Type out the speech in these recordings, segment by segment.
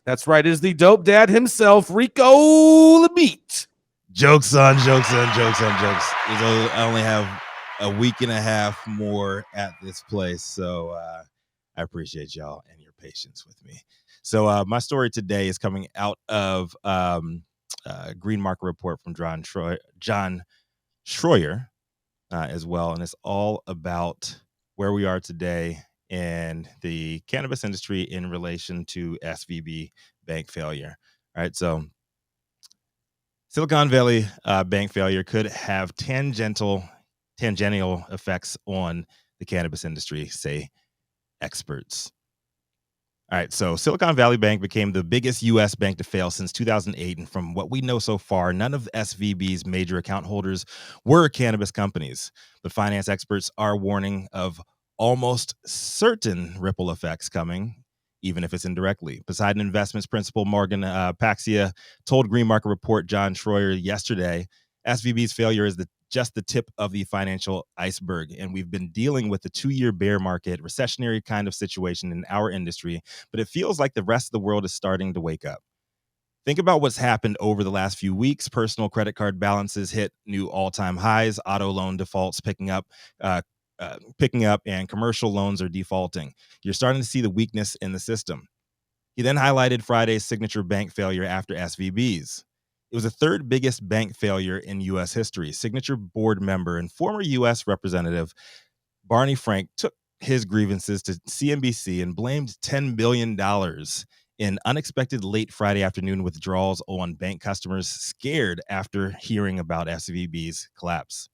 That's right. It is the dope dad himself, Rico Lamitte. Jokes on jokes on jokes on jokes. I only have a week and a half more at this place, so I appreciate y'all and your patience with me. So my story today is coming out of Green Market Report from John Schroyer as well, and it's all about where we are today and the cannabis industry in relation to SVB bank failure. All right, so Silicon Valley bank failure could have tangential effects on the cannabis industry, say experts. All right, so Silicon Valley Bank became the biggest U.S. bank to fail since 2008, and from what we know so far, none of SVB's major account holders were cannabis companies. But finance experts are warning of almost certain ripple effects coming, even if it's indirectly. Poseidon Investments principal Morgan Paxia told Green Market Report John Schroyer yesterday, SVB's failure is just the tip of the financial iceberg, and we've been dealing with the 2-year bear market, recessionary kind of situation in our industry, but it feels like the rest of the world is starting to wake up. Think about what's happened over the last few weeks. Personal credit card balances hit new all-time highs, auto loan defaults picking up, and commercial loans are defaulting. You're starting to see the weakness in the system. He then highlighted Friday's Signature Bank failure after SVB's. It was the third biggest bank failure in U.S. history. Signature board member and former U.S. Representative Barney Frank took his grievances to CNBC and blamed $10 billion in unexpected late Friday afternoon withdrawals on bank customers scared after hearing about SVB's collapse.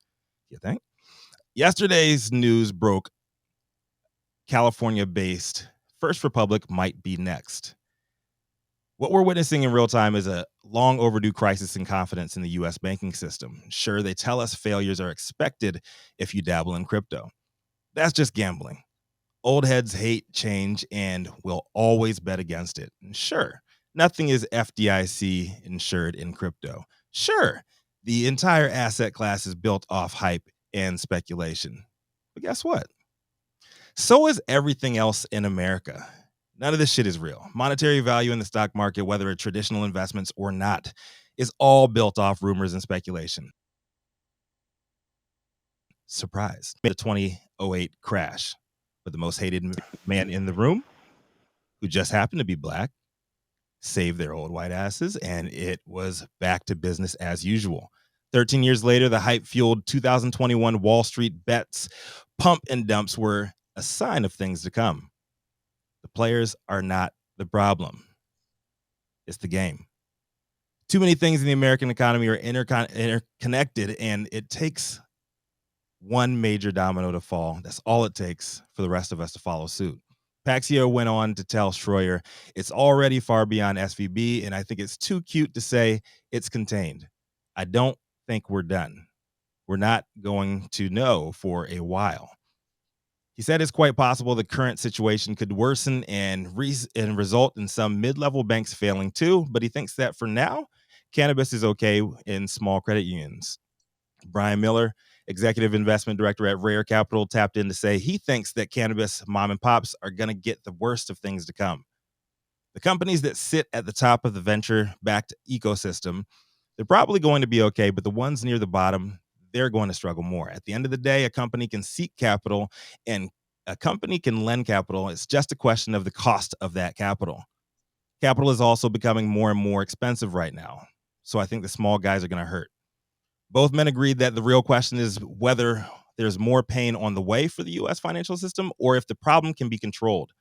You think? Yesterday's news broke California-based First Republic might be next. What we're witnessing in real time is a long overdue crisis in confidence in the U.S. banking system. Sure, they tell us failures are expected if you dabble in crypto. That's just gambling. Old heads hate change and will always bet against it. And sure, nothing is FDIC insured in crypto. Sure, the entire asset class is built off hype and speculation. But guess what? So is everything else in America. None of this shit is real. Monetary value in the stock market, whether it's traditional investments or not, is all built off rumors and speculation. Surprise. The 2008 crash. But the most hated man in the room, who just happened to be black, saved their old white asses, and it was back to business as usual. 13 years later, the hype-fueled 2021 Wall Street bets, pump and dumps were a sign of things to come. The players are not the problem. It's the game. Too many things in the American economy are interconnected, and it takes one major domino to fall. That's all it takes for the rest of us to follow suit. Paxio went on to tell Schroyer, it's already far beyond SVB, and I think it's too cute to say it's contained. I don't think we're done. We're not going to know for a while. He said it's quite possible the current situation could worsen and result in some mid-level banks failing too, but he thinks that for now, cannabis is okay in small credit unions. Brian Miller, executive investment director at Rare Capital, tapped in to say he thinks that cannabis mom and pops are going to get the worst of things to come. The companies that sit at the top of the venture-backed ecosystem, they're probably going to be okay, but the ones near the bottom, they're going to struggle more. At the end of the day, a company can seek capital and a company can lend capital. It's just a question of the cost of that capital. Capital is also becoming more and more expensive right now. So I think the small guys are going to hurt. Both men agreed that the real question is whether there's more pain on the way for the U.S. financial system or if the problem can be controlled,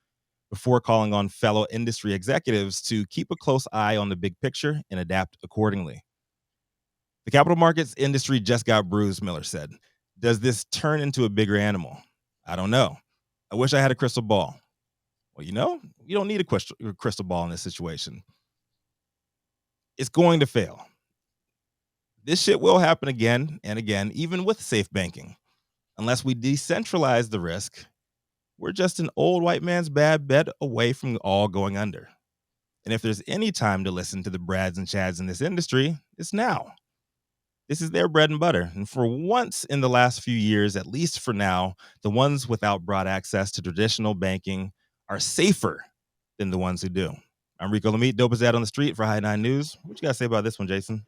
before calling on fellow industry executives to keep a close eye on the big picture and adapt accordingly. The capital markets industry just got bruised, Miller said. Does this turn into a bigger animal? I don't know. I wish I had a crystal ball. Well, you don't need a crystal ball in this situation. It's going to fail. This shit will happen again and again, even with safe banking. Unless we decentralize the risk, we're just an old white man's bad bet away from all going under. And if there's any time to listen to the Brads and Chads in this industry, it's now. This is their bread and butter. And for once in the last few years, at least for now, the ones without broad access to traditional banking are safer than the ones who do. I'm Rico Lamitte, dopest dad on the street for High 9 News. What you got to say about this one, Jason?